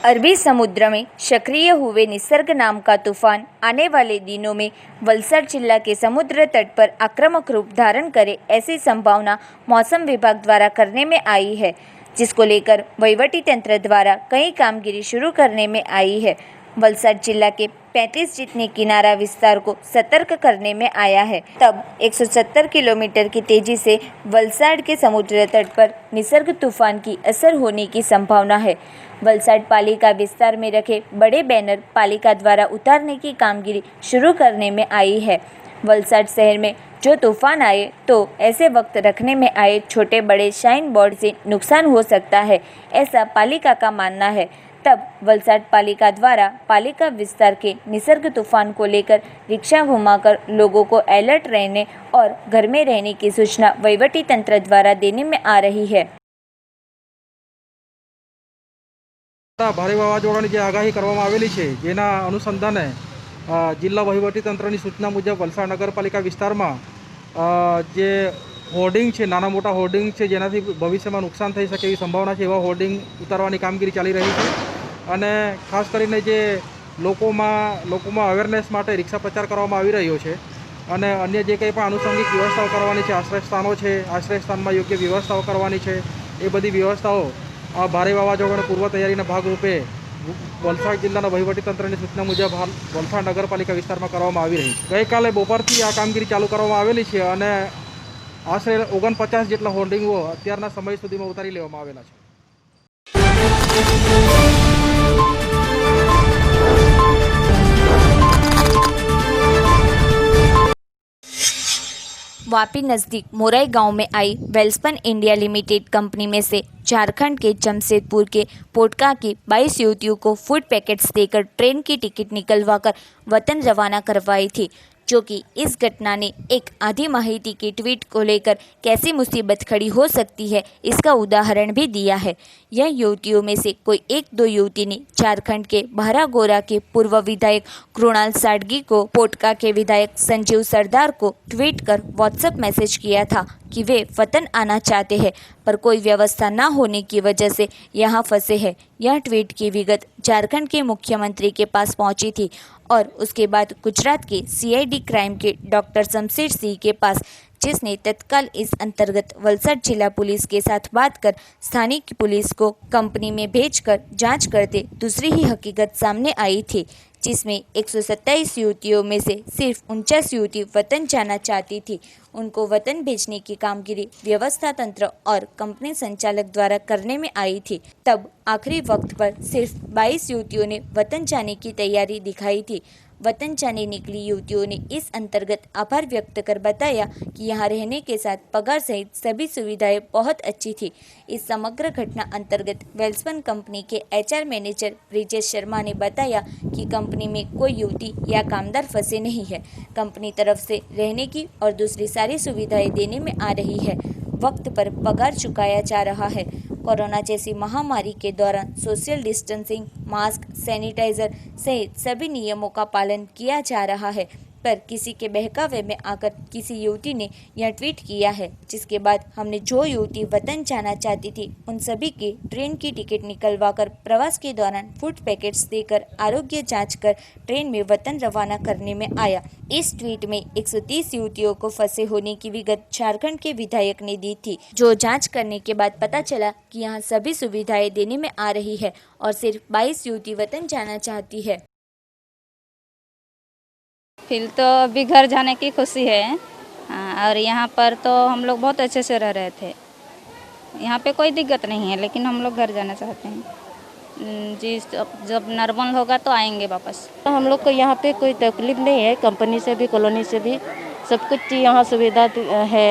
अरबी समुद्र में सक्रिय हुए निसर्ग नाम का तूफान आने वाले दिनों में वलसाड जिला के समुद्र तट पर आक्रामक रूप धारण करे ऐसी संभावना मौसम विभाग द्वारा करने में आई है, जिसको लेकर वहीवटी तंत्र द्वारा कई कामगिरी शुरू करने में आई है। वलसाड जिला के 35 जितने किनारा विस्तार को सतर्क करने में आया है। तब 170 किलोमीटर की तेजी से वलसाड के समुद्र तट पर निसर्ग तूफान की असर होने की संभावना है। वलसाड पालिका विस्तार में रखे बड़े बैनर पालिका द्वारा उतारने की कामगिरी शुरू करने में आई है। वलसाड शहर में जो तूफान आए तो ऐसे वक्त रखने में आए छोटे बड़े शाइन बोर्ड से नुकसान हो सकता है, ऐसा पालिका का मानना है। तब वलसाड पालिका द्वारा पालिका विस्तार के निसर्ग तूफान को लेकर रिक्शा घुमाकर लोगों को अलर्ट रहने और घर में रहने की सूचना वहीवटी तंत्र द्वारा देने में आ रही है। ભારે વાવાઝોડાની જે આગાહી કરવામાં આવેલી છે જેના અનુસંધાને જિલ્લા વહીવટીતંત્રની સૂચના મુજબ વલસાડ નગરપાલિકા વિસ્તારમાં જે હોર્ડિંગ છે, નાના મોટા હોર્ડિંગ છે જેનાથી ભવિષ્યમાં નુકસાન થઈ શકે એવી સંભાવના છે, એવા હોર્ડિંગ ઉતારવાની કામગીરી ચાલી રહી છે। અને ખાસ કરીને જે લોકોમાં અવેરનેસ માટે રિક્ષા પ્રચાર કરવામાં આવી રહ્યો છે અને અન્ય જે કંઈ પણ આનુષંગિક વ્યવસ્થાઓ કરવાની છે, આશ્રયસ્થાનો છે, આશ્રયસ્થાનમાં યોગ્ય વ્યવસ્થાઓ કરવાની છે, એ બધી વ્યવસ્થાઓ આ ભારે વાવાઝોડાની પૂર્વ તૈયારીના ભાગરૂપે વલસાડ જિલ્લાના વહીવટીતંત્રની સૂચના મુજબ હાલ વલસાડ નગરપાલિકા વિસ્તારમાં કરવામાં આવી રહી છે। ગઈકાલે બપોરથી આ કામગીરી ચાલુ કરવામાં આવેલી છે અને આશરે 49 જેટલા હોર્ડિંગો અત્યારના સમય સુધીમાં ઉતારી લેવામાં આવેલા છે। वापी नज़दीक मोराई गांव में आई वेल्सपन इंडिया लिमिटेड कंपनी में से झारखंड के जमशेदपुर के पोटका की 22 युवतियों को फूड पैकेट्स देकर ट्रेन की टिकट निकलवाकर वतन रवाना करवाई थी, जो कि इस घटना ने एक आधी माहिती की ट्वीट को लेकर कैसी मुसीबत खड़ी हो सकती है इसका उदाहरण भी दिया है। यह युवतियों में से कोई एक दो युवती ने झारखंड के बहरागोरा के पूर्व विधायक कृणाल साडगी को पोटका के विधायक संजीव सरदार को ट्वीट कर व्हाट्सएप मैसेज किया था कि वे वतन आना चाहते हैं पर कोई व्यवस्था न होने की वजह से यहाँ फंसे हैं। यह ट्वीट की विगत झारखंड के मुख्यमंत्री के पास पहुंची थी और उसके बाद गुजरात के सीआईडी क्राइम के डॉक्टर शमशेर सिंह के पास, जिसने तत्काल इस अंतर्गत वलसाड जिला पुलिस के साथ बात कर स्थानीय पुलिस को कंपनी में भेजकर जांच करते दूसरी ही हकीकत सामने आई थी, जिसमें 127 युवतियों में से सिर्फ 49 युवती वतन जाना चाहती थी। उनको वतन भेजने की कामगिरी व्यवस्था तंत्र और कंपनी संचालक द्वारा करने में आई थी। तब आखिरी वक्त पर सिर्फ 22 युवतियों ने वतन जाने की तैयारी दिखाई थी। वतन जाने निकली युवतियों ने इस अंतर्गत आभार व्यक्त कर बताया कि यहाँ रहने के साथ पगार सहित सभी सुविधाएं बहुत अच्छी थी। इस समग्र घटना अंतर्गत वेल्सपन कंपनी के एचआर मैनेजर ब्रिजेश शर्मा ने बताया कि कंपनी में कोई युवती या कामदार फंसे नहीं है। कंपनी तरफ से रहने की और दूसरी सारी सुविधाएं देने में आ रही है। वक्त पर पगार चुकाया जा रहा है। कोरोना जैसी महामारी के दौरान सोशल डिस्टेंसिंग, मास्क, सैनिटाइजर सहित सभी नियमों का पालन किया जा रहा है, पर किसी के बहकावे में आकर किसी युवती ने यह ट्वीट किया है, जिसके बाद हमने जो युवती वतन जाना चाहती थी उन सभी की ट्रेन की टिकट निकलवाकर प्रवास के दौरान फूड पैकेट्स देकर आरोग्य जांच कर ट्रेन में वतन रवाना करने में आया। इस ट्वीट में 130 युवतियों को फंसे होने की विगत झारखंड के विधायक ने दी थी, जो जांच करने के बाद पता चला कि यहाँ सभी सुविधाएं देने में आ रही है और सिर्फ 22 युवती वतन जाना चाहती है। फिर तो अभी घर जाने की खुशी है। और यहाँ पर तो हम लोग बहुत अच्छे से रह रहे थे, यहाँ पे कोई दिक्कत नहीं है, लेकिन हम लोग घर जाना चाहते हैं जी। जब नॉर्मल होगा तो आएंगे वापस। हम लोग को यहाँ पे कोई तकलीफ नहीं है, कंपनी से भी कॉलोनी से भी सब कुछ यहाँ सुविधा है।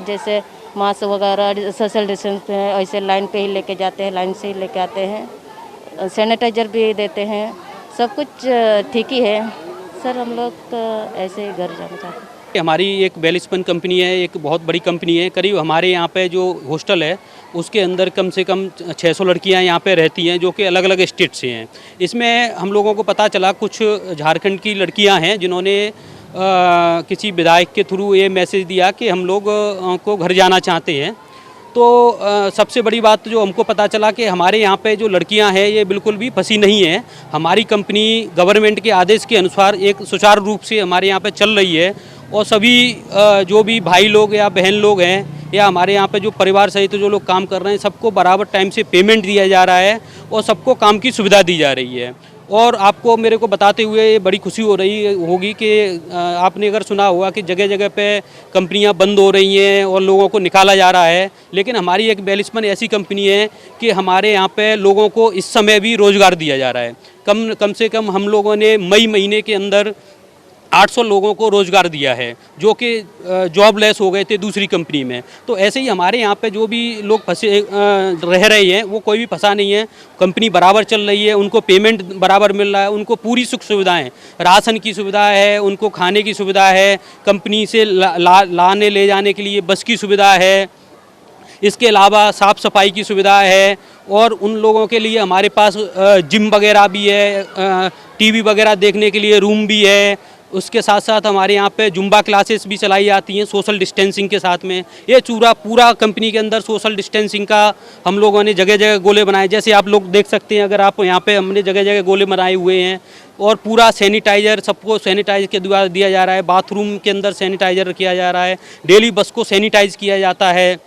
जैसे मास्क वगैरह सोशल डिस्टेंस है, ऐसे लाइन पे ही लेके जाते हैं, लाइन से ही लेके आते हैं, सैनिटाइजर भी देते हैं, सब कुछ ठीक ही है सर। हम लोग ऐसे ही घर जाना चाहते हैं। हमारी एक वेल्सपन कंपनी है, एक बहुत बड़ी कंपनी है। करीब हमारे यहाँ पे जो हॉस्टल है उसके अंदर कम से कम 600 लड़कियाँ यहाँ पे रहती हैं, जो कि अलग अलग स्टेट से हैं। इसमें हम लोगों को पता चला कुछ झारखंड की लड़कियाँ हैं जिन्होंने किसी विधायक के थ्रू ये मैसेज दिया कि हम लोग को घर जाना चाहते हैं। तो सबसे बड़ी बात जो हमको पता चला कि हमारे यहाँ पे जो लड़कियाँ हैं ये बिल्कुल भी फंसी नहीं है। हमारी कंपनी गवर्नमेंट के आदेश के अनुसार एक सुचारू रूप से हमारे यहाँ पे चल रही है और सभी जो भी भाई लोग या बहन लोग हैं या हमारे यहाँ पे जो परिवार सहित जो लोग काम कर रहे हैं सबको बराबर टाइम से पेमेंट दिया जा रहा है और सबको काम की सुविधा दी जा रही है। और आपको मेरे को बताते हुए ये बड़ी खुशी हो रही होगी कि आपने अगर सुना होगा कि जगह जगह पे कंपनियां बंद हो रही हैं और लोगों को निकाला जा रहा है, लेकिन हमारी एक वेल्सपन ऐसी कंपनी है कि हमारे यहाँ पे लोगों को इस समय भी रोज़गार दिया जा रहा है। कम से कम हम लोगों ने मई महीने के अंदर 800 लोगों को रोज़गार दिया है, जो कि जॉबलेस हो गए थे दूसरी कंपनी में। तो ऐसे ही हमारे यहाँ पे जो भी लोग फंसे रह रहे हैं, वो कोई भी फंसा नहीं है। कंपनी बराबर चल रही है, उनको पेमेंट बराबर मिल रहा है, उनको पूरी सुख सुविधाएं, राशन की सुविधा है, उनको खाने की सुविधा है, कंपनी से लाने ले जाने के लिए बस की सुविधा है, इसके अलावा साफ़ सफाई की सुविधा है, और उन लोगों के लिए हमारे पास जिम वगैरह भी है, टीवी वगैरह देखने के लिए रूम भी है। उसके साथ साथ हमारे यहाँ पे जुम्बा क्लासेस भी चलाई जाती हैं सोशल डिस्टेंसिंग के साथ में। ये पूरा कंपनी के अंदर सोशल डिस्टेंसिंग का हम लोगों ने जगह जगह गोले बनाए, जैसे आप लोग देख सकते हैं। अगर आप यहाँ पे हमने जगह जगह गोले बनाए हुए हैं, और पूरा सैनिटाइज़र, सबको सैनिटाइज के द्वारा दिया जा रहा है। बाथरूम के अंदर सैनिटाइज़र किया जा रहा है, डेली बस को सैनिटाइज किया जाता है,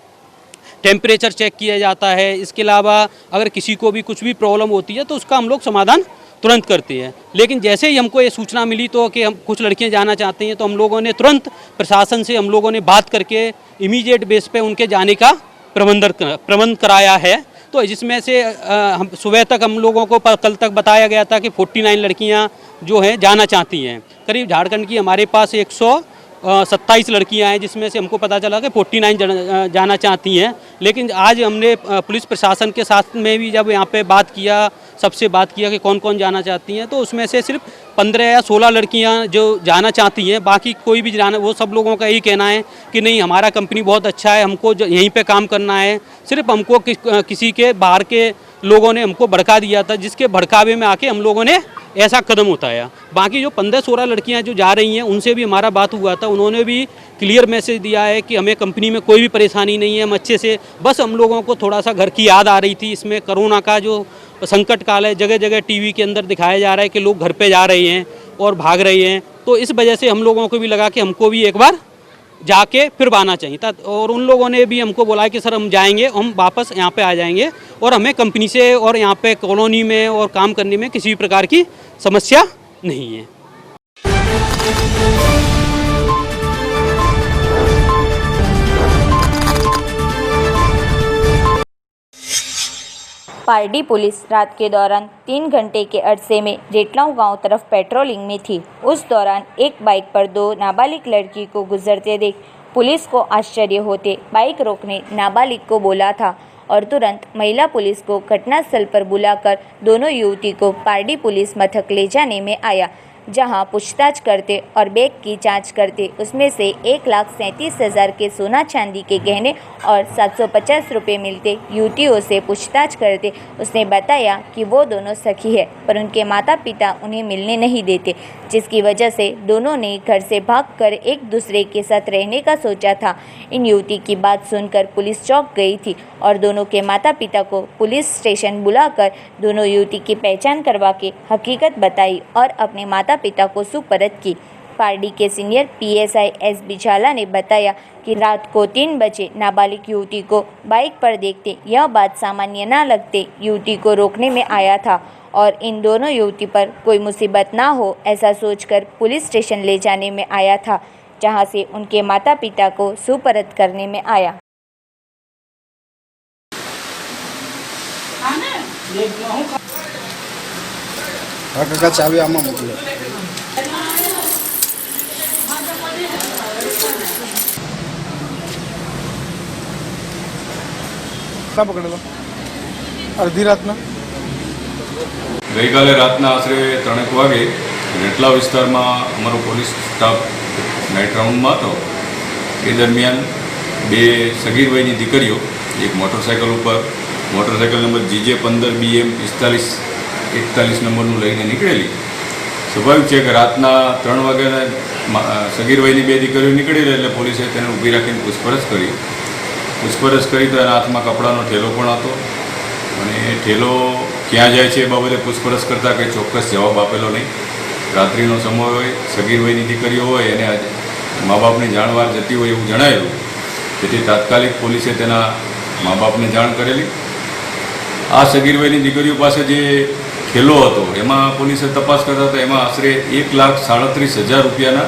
टेम्परेचर चेक किया जाता है। इसके अलावा अगर किसी को भी कुछ भी प्रॉब्लम होती है तो उसका हम लोग समाधान तुरंत करते हैं। लेकिन जैसे ही हमको ये सूचना मिली तो कि हम कुछ लड़कियां जाना चाहती हैं, तो हम लोगों ने तुरंत प्रशासन से हम लोगों ने बात करके इमीडिएट बेस पे उनके जाने का प्रबंध कराया है। तो जिसमें से हम सुबह तक हम लोगों को कल तक बताया गया था कि 49 लड़कियां जो हैं जाना चाहती हैं। करीब झारखंड की हमारे पास 127 लड़कियां हैं, जिसमें से हमको पता चला कि 49 जाना चाहती हैं। लेकिन आज हमने पुलिस प्रशासन के साथ में भी जब यहाँ पे सबसे बात किया कि कौन कौन जाना चाहती हैं, तो उसमें से सिर्फ 15 या 16 लड़कियां जो जाना चाहती हैं, बाकी कोई भी जाना, वो सब लोगों का यही कहना है कि नहीं, हमारा कंपनी बहुत अच्छा है, हमको यहीं पे काम करना है। सिर्फ हमको किसी के बाहर के लोगों ने हमको भड़का दिया था, जिसके भड़कावे में आके हम लोगों ने ऐसा कदम उठाया। बाकी जो 15-16 लड़कियां जो जा रही हैं, उनसे भी हमारा बात हुआ था, उन्होंने भी क्लियर मैसेज दिया है कि हमें कंपनी में कोई भी परेशानी नहीं है, हम अच्छे से, बस हम लोगों को थोड़ा सा घर की याद आ रही थी। इसमें कोरोना का जो संकट काल है, जगह जगह टीवी के अंदर दिखाया जा रहा है कि लोग घर पे जा रहे हैं और भाग रहे हैं, तो इस वजह से हम लोगों को भी लगा कि हमको भी एक बार जाके फिर आना चाहिए था। और उन लोगों ने भी हमको बोला कि सर हम जाएंगे, हम वापस यहाँ पे आ जाएंगे, और हमें कंपनी से और यहाँ पे कॉलोनी में और काम करने में किसी भी प्रकार की समस्या नहीं है। पारडी पुलिस रात के दौरान 3 घंटे के अरसे में रेटलांव गांव तरफ पेट्रोलिंग में थी। उस दौरान एक बाइक पर 2 नाबालिग लड़की को गुजरते देख पुलिस को आश्चर्य होते बाइक रोकने नाबालिग को बोला था, और तुरंत महिला पुलिस को घटनास्थल पर बुलाकर दोनों युवती को पारडी पुलिस मथक ले जाने में आया, जहां पूछताछ करते और बैग की जांच करते उसमें से 1,37,000 के सोना चांदी के गहने और 750 रुपये मिलते। युवतियों से पूछताछ करते उसने बताया कि वो दोनों सखी है, पर उनके माता पिता उन्हें मिलने नहीं देते, जिसकी वजह से दोनों ने घर से भागकर एक दूसरे के साथ रहने का सोचा था। इन युवती की बात सुनकर पुलिस चौंक गई थी और दोनों के माता पिता को पुलिस स्टेशन बुलाकर दोनों युवती की पहचान करवा के हकीकत बताई और अपने माता पिता को सुपर्द की। पारडी के सीनियर PSI SB झाला ने बताया कि रात को 3 बजे नाबालिग युवती को बाइक पर देखते यह बात सामान्य न लगते युवती को रोकने में आया था और इन दोनों युवती पर कोई मुसीबत ना हो ऐसा सोचकर पुलिस स्टेशन ले जाने में आया था, जहां से उनके माता पिता को सुपर्द करने में आया। काका चाबी आमा मोकलो। पकड़ेलो अर्धी रातना ગઈકાલે રાતના આશરે 3 વાગે રેટલા વિસ્તારમાં અમારો પોલીસ સ્ટાફ નાઇટ રાઉન્ડમાં હતો। એ દરમિયાન 2 સગીર વયની દીકરીઓ એક મોટરસાઇકલ ઉપર મોટરસાઇકલ નંબર GJ 15 BM 4541 નંબરનું લઈને નીકળેલી। સ્વાભાવિક છે કે રાતના 3 વાગ્યાના સગીર વયની 2 દીકરીઓ નીકળેલી એટલે પોલીસે તેને ઊભી રાખીને પૂછપરછ કરી તો એના હાથમાં કપડાનો ઠેલો પણ હતો અને એ ઠેલો ક્યાં જાય છે એ બાબતે પૂછપરછ કરતાં કંઈ ચોક્કસ જવાબ આપેલો નહીં। રાત્રિનો સમય હોય, સગીર વયની દીકરીઓ હોય એને મા બાપની જાણવાર જતી હોય એવું જણાયેલું, તેથી તાત્કાલિક પોલીસે તેના મા બાપને જાણ કરેલી। આ સગીર વયની દીકરીઓ પાસે જે ઠેલો હતો એમાં પોલીસે તપાસ કરતા હતા, એમાં આશરે 1,37,000 રૂપિયાના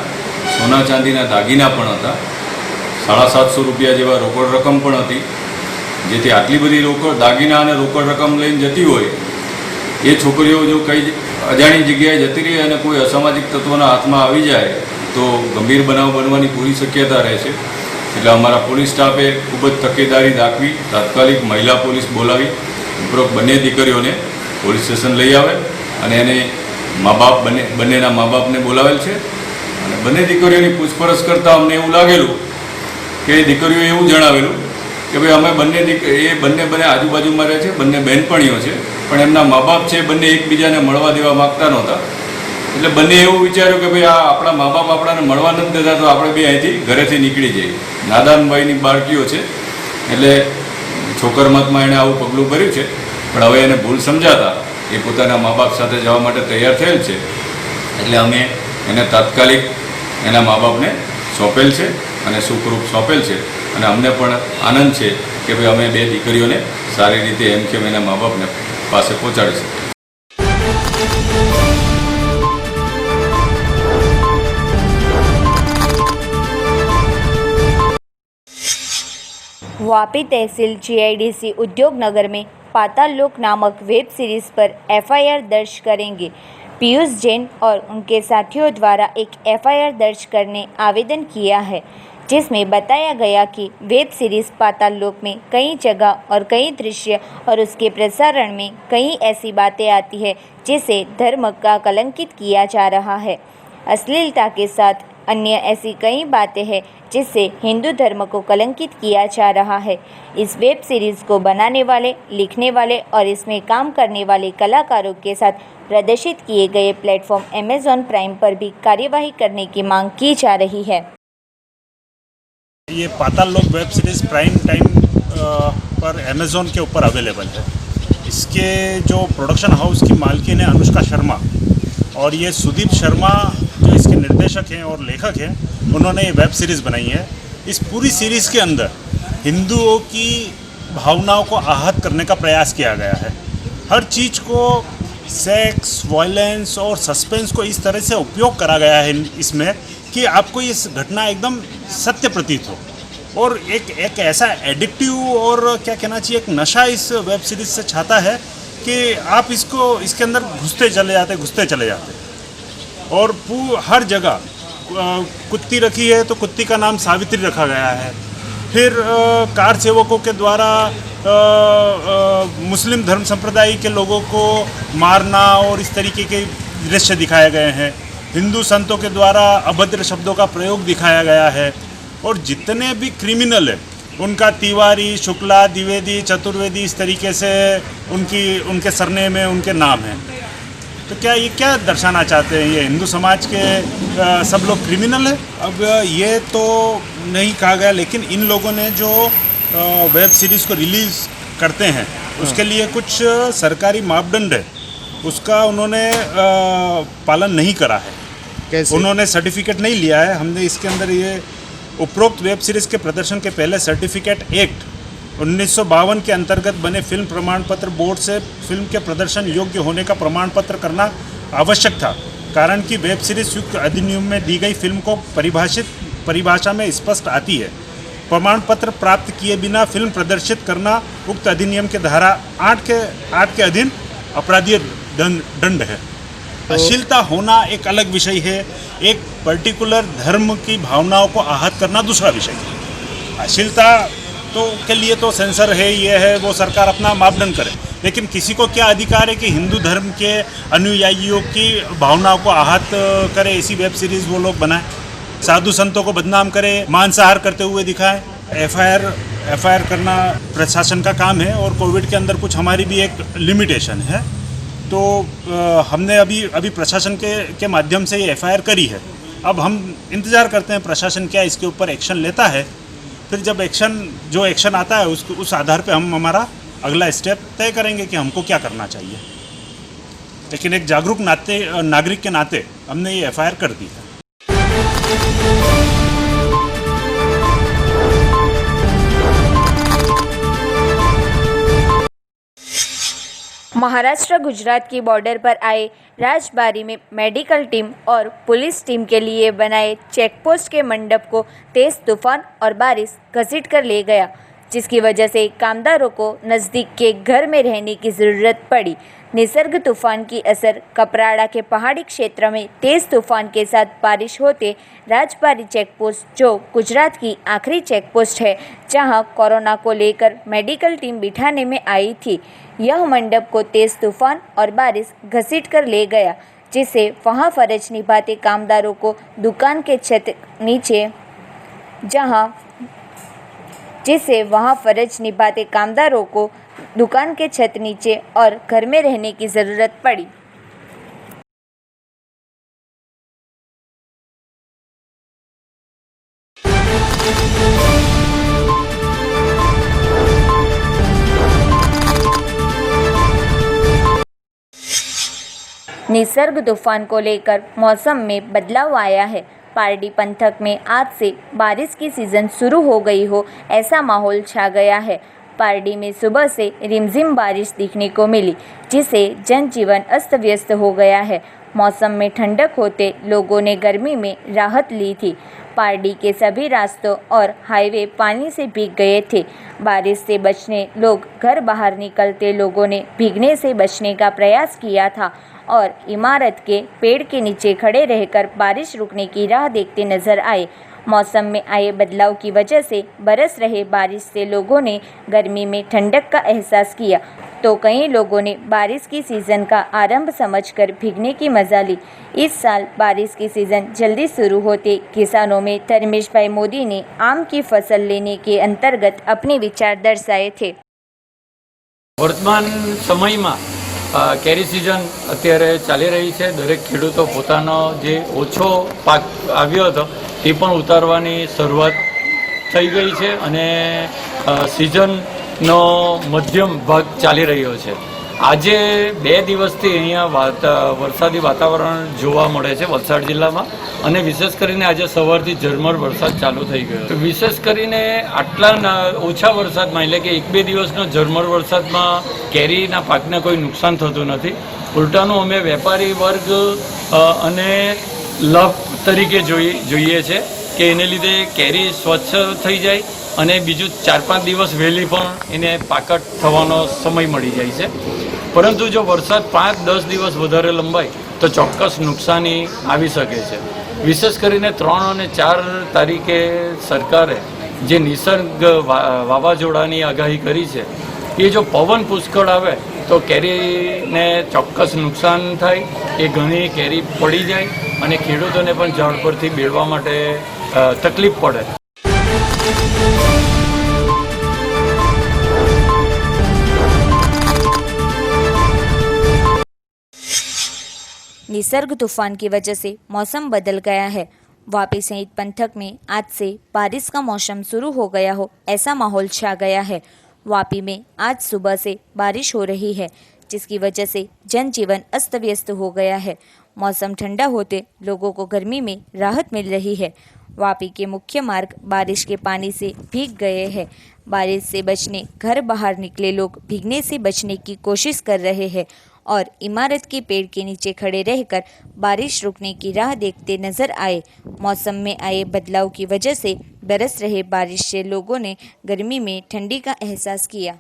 સોના ચાંદીના દાગીના પણ હતા, 750 રૂપિયા જેવા રોકડ રકમ પણ હતી। જેથી આટલી બધી રોકડ દાગીના અને રોકડ રકમ લઈને જતી હોય એ છોકરીઓ જો કંઈ અજાણી જગ્યાએ જતી રહી અને કોઈ અસામાજિક તત્વોના હાથમાં આવી જાય તો ગંભીર બનાવ બનવાની પૂરી શક્યતા રહે છે. એટલે અમારા પોલીસ સ્ટાફે ખૂબ જ તકેદારી દાખવી તાત્કાલિક મહિલા પોલીસ બોલાવી ઉપરોક્ત બંને દીકરીઓને પોલીસ સ્ટેશન લઈ આવે અને એને બંનેના મા બાપને બોલાવેલ છે. અને બંને દીકરીઓની પૂછપરછ કરતાં અમને એવું લાગેલું કે દીકરીઓએ એવું જણાવેલું કે ભાઈ અમે બંને આજુબાજુમાં રહે છે, બંને બહેનપણીઓ છે, પણ એમના મા બાપ છે બંને એકબીજાને મળવા દેવા માગતા નહોતા. એટલે બંને એવું વિચાર્યું કે ભાઈ આ આપણા મા બાપ આપણાને મળવા નથી દેતા તો આપણે બે અહીંથી ઘરેથી નીકળી જઈએ. નાદાન ભાઈની બાળકીઓ છે એટલે છોકરમતમાં એણે આવું પગલું ભર્યું છે. પણ હવે એને ભૂલ સમજાતા એ પોતાના મા બાપ સાથે જવા માટે તૈયાર થયેલ છે. એટલે અમે એને તાત્કાલિક એના મા બાપને સોંપેલ છે અને સુખરૂપ સોંપેલ છે. અને અમને પણ આનંદ છે કે ભાઈ અમે બે દીકરીઓને સારી રીતે એમ કેમ એના મા બાપને પાસે પહોંચાડી શકીએ. वापी तहसील जीआईडीसी उद्योग नगर में पाताल लोक नामक वेब सीरीज पर एफआईआर दर्ज करेंगे. पीयूष जैन और उनके साथियों द्वारा एक एफआईआर दर्ज करने आवेदन किया है, जिसमें बताया गया कि वेब सीरीज पाताल लोक में कई जगह और कई दृश्य और उसके प्रसारण में कई ऐसी बातें आती है जिसे धर्म का कलंकित किया जा रहा है. अश्लीलता के साथ अन्य ऐसी कई बातें हैं जिससे हिंदू धर्म को कलंकित किया जा रहा है. इस वेब सीरीज़ को बनाने वाले, लिखने वाले और इसमें काम करने वाले कलाकारों के साथ प्रदर्शित किए गए प्लेटफॉर्म अमेज़ॉन प्राइम पर भी कार्यवाही करने की मांग की जा रही है. ये पाताल लोक वेब सीरीज़ प्राइम टाइम पर अमेज़ॉन के ऊपर अवेलेबल है. इसके जो प्रोडक्शन हाउस की मालकिन है अनुष्का शर्मा और ये सुदीप शर्मा जो इसके निर्देशक हैं और लेखक हैं, उन्होंने ये वेब सीरीज़ बनाई है. इस पूरी सीरीज़ के अंदर हिंदुओं की भावनाओं को आहत करने का प्रयास किया गया है. हर चीज़ को सेक्स, वायलेंस और सस्पेंस को इस तरह से उपयोग करा गया है इसमें कि आपको ये घटना एकदम सत्य प्रतीत हो. और एक ऐसा एडिक्टिव और क्या कहना चाहिए, एक नशा इस वेब सीरीज़ से छाता है कि आप इसके अंदर घुसते चले जाते. और हर जगह कुत्ती रखी है तो कुत्ती का नाम सावित्री रखा गया है. फिर कार सेवकों के द्वारा मुस्लिम धर्म संप्रदाय के लोगों को मारना और इस तरीके के दृश्य दिखाए गए हैं. हिंदू संतों के द्वारा अभद्र शब्दों का प्रयोग दिखाया गया है. और जितने भी क्रिमिनल है उनका तिवारी, शुक्ला, द्विवेदी, चतुर्वेदी इस तरीके से उनके सरनेम में उनके नाम हैं. तो क्या दर्शाना चाहते हैं? ये हिंदू समाज के सब लोग क्रिमिनल है? अब ये तो नहीं कहा गया, लेकिन इन लोगों ने जो वेब सीरीज़ को रिलीज़ करते हैं उसके लिए कुछ सरकारी मापदंड है, उसका उन्होंने पालन नहीं करा है. कैसे? उन्होंने सर्टिफिकेट नहीं लिया है. हमने इसके अंदर ये उपरोक्त वेब सीरीज़ के प्रदर्शन के पहले सर्टिफिकेट एक्ट 1952 के अंतर्गत बने फिल्म प्रमाण पत्र बोर्ड से फिल्म के प्रदर्शन योग्य होने का प्रमाण पत्र करना आवश्यक था. कारण कि वेब सीरीज युक्त अधिनियम में दी गई फिल्म को परिभाषा में स्पष्ट आती है. प्रमाण पत्र प्राप्त किए बिना फिल्म प्रदर्शित करना उक्त अधिनियम के धारा 8 के अधीन अपराधीय दंड है. अश्लीलता होना एक अलग विषय है, एक पर्टिकुलर धर्म की भावनाओं को आहत करना दूसरा विषय है. अश्लीलता तो के लिए तो सेंसर है, ये है, वो सरकार अपना मापदंड करे. लेकिन किसी को क्या अधिकार है कि हिंदू धर्म के अनुयायियों की भावनाओं को आहत करे? ऐसी वेब सीरीज़ वो लोग बनाएं, साधु संतों को बदनाम करे, मांसाहार करते हुए दिखाएं. एफआईआर करना प्रशासन का काम है और कोविड के अंदर कुछ हमारी भी एक लिमिटेशन है. तो हमने अभी प्रशासन के माध्यम से ये एफआईआर करी है. अब हम इंतज़ार करते हैं प्रशासन क्या इसके ऊपर एक्शन लेता है. फिर जब एक्शन आता है उस आधार पे हम हमारा अगला स्टेप तय करेंगे कि हमको क्या करना चाहिए. लेकिन एक जागरूक नागरिक के नाते हमने ये एफआईआर कर दी है. महाराष्ट्र गुजरात की बॉर्डर पर आए राजबारी में मेडिकल टीम और पुलिस टीम के लिए बनाए चेकपोस्ट के मंडप को तेज तूफान और बारिश घसीट कर ले गया. जिसकी वजह से कामदारों को नज़दीक के घर में रहने की ज़रूरत पड़ी। निसर्ग तूफान की असर कपराड़ा के पहाड़ी क्षेत्र में तेज़ तूफान के साथ बारिश होते राजबारी चेकपोस्ट, जो गुजरात की आखिरी चेकपोस्ट है, जहां कोरोना को लेकर मेडिकल टीम बिठाने में आई थी, यह मंडप को तेज़ तूफान और बारिश घसीट कर ले गया, जिससे वहां फर्ज निभाते कामदारों को दुकान के छत नीचे दुकान के छत नीचे और घर में रहने की ज़रूरत पड़ी। निसर्ग तूफान को लेकर मौसम में बदलाव आया है। पारडी पंथक में आज से बारिश की सीज़न शुरू हो गई हो, ऐसा माहौल छा गया है। पारडी में सुबह से रिमझिम बारिश दिखने को मिली, जिससे जनजीवन अस्त व्यस्त हो गया है। मौसम में ठंडक होते लोगों ने गर्मी में राहत ली थी। पारडी के सभी रास्तों और हाईवे पानी से भीग गए थे। बारिश से बचने लोग घर बाहर निकलते लोगों ने भीगने से बचने का प्रयास किया था और इमारत के पेड़ के नीचे खड़े रहकर बारिश रुकने की राह देखते नजर आए। मौसम में आए बदलाव की वजह से बरस रहे बारिश से लोगों ने गर्मी में ठंडक का एहसास किया, तो कई लोगों ने बारिश की सीज़न का आरंभ समझकर भीगने की मजा ली। इस साल बारिश की सीज़न जल्दी शुरू होते किसानों में धर्मेश भाई मोदी ने आम की फसल लेने के अंतर्गत अपने विचार दर्शाए थे। वर्तमान समय में केरी सीजन अत्यारे चाली रही है। दरेक खेडूतो पोतानो जे ओछो पाक आव्यो हतो ते पण उतारवानी शरूआत थई गई है अने सीजननो मध्यम भाग चाली रह्यो छे। आजे 2 दिवसथी अहींया वरसादी वातावरण जोवा मळे छे वलसाड जिल्लामां અને વિશેષ કરીને આજે સવારથી ઝરમર વરસાદ ચાલુ થઈ ગયો તો વિશેષ કરીને આટલા ઓછા વરસાદમાં એટલે કે 1-2 દિવસનો ઝરમર વરસાદમાં કેરીના પાકને કોઈ નુકસાન થતું નથી। ઉલટાનું અમે વેપારી વર્ગ અને લાભ તરીકે જોઈએ છે કે એને લીધે કેરી સ્વચ્છ થઈ જાય અને બીજું 4-5 દિવસ વહેલી પણ એને પાકટ થવાનો સમય મળી જાય છે। પરંતુ જો વરસાદ 5-10 દિવસ વધારે લંબાય તો ચોક્કસ નુકસાની આવી શકે છે। विशेष કરીને 3 અને 4 તારીખે સરકારે જે નિસર્ગ વાવાઝોડાની આગાહી કરી છે, એ જો પવન પુષ્કળ આવે તો કેરીને ચોક્કસ નુકસાન થાય, એ ઘણી કેરી પડી જાય અને ખેડૂતોને પણ ઝાડ પરથી બેળવા માટે તકલીફ પડે। निसर्ग तूफान की वजह से मौसम बदल गया है। वापी सहित पंथक में आज से बारिश का मौसम शुरू हो गया हो, ऐसा माहौल छा गया है। वापी में आज सुबह से बारिश हो रही है, जिसकी वजह से जनजीवन अस्त व्यस्त हो गया है। मौसम ठंडा होते लोगों को गर्मी में राहत मिल रही है। वापी के मुख्य मार्ग बारिश के पानी से भीग गए हैं। बारिश से बचने घर बाहर निकले लोग भीगने से बचने की कोशिश कर रहे हैं और इमारत के पेड़ के नीचे खड़े रहकर बारिश रुकने की राह देखते नजर आए। मौसम में आए बदलाव की वजह से बरस रहे बारिश से लोगों ने गर्मी में ठंडी का एहसास किया।